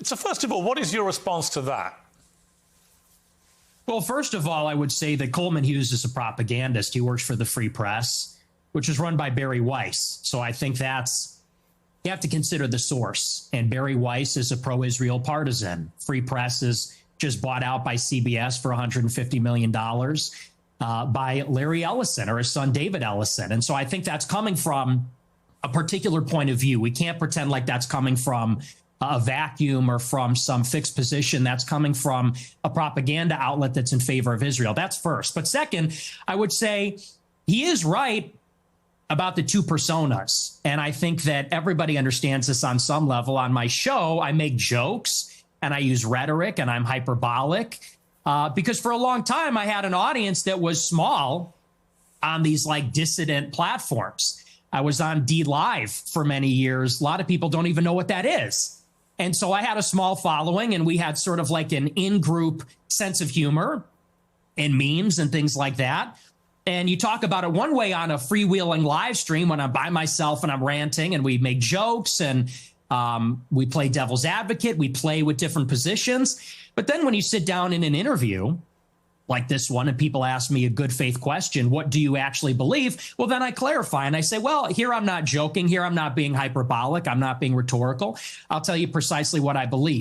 So first of all, what is your response to that? Well, first of all, I would say that Coleman Hughes is a propagandist. He works for the Free Press, which is run by Barry Weiss. So I think you have to consider the source. And Barry Weiss is a pro-Israel partisan. Free Press is just bought out by CBS for $150 million by Larry Ellison or his son, David Ellison. And so I think that's coming from a particular point of view. We can't pretend like that's coming from a vacuum or from some fixed position. That's coming from a propaganda outlet that's in favor of Israel. That's first. But second, I would say he is right about the two personas. And I think that everybody understands this on some level. On my show, I make jokes and I use rhetoric and I'm hyperbolic because for a long time I had an audience that was small on these like dissident platforms. I was on D Live for many years. A lot of people don't even know what that is. And so I had a small following and we had sort of like an in-group sense of humor and memes and things like that. And you talk about it one way on a freewheeling live stream when I'm by myself and I'm ranting and we make jokes and we play devil's advocate. We play with different positions. But then when you sit down in an interview like this one and people ask me a good faith question, what do you actually believe? Well, then I clarify and I say, well, here I'm not joking. Here I'm not being hyperbolic. I'm not being rhetorical. I'll tell you precisely what I believe.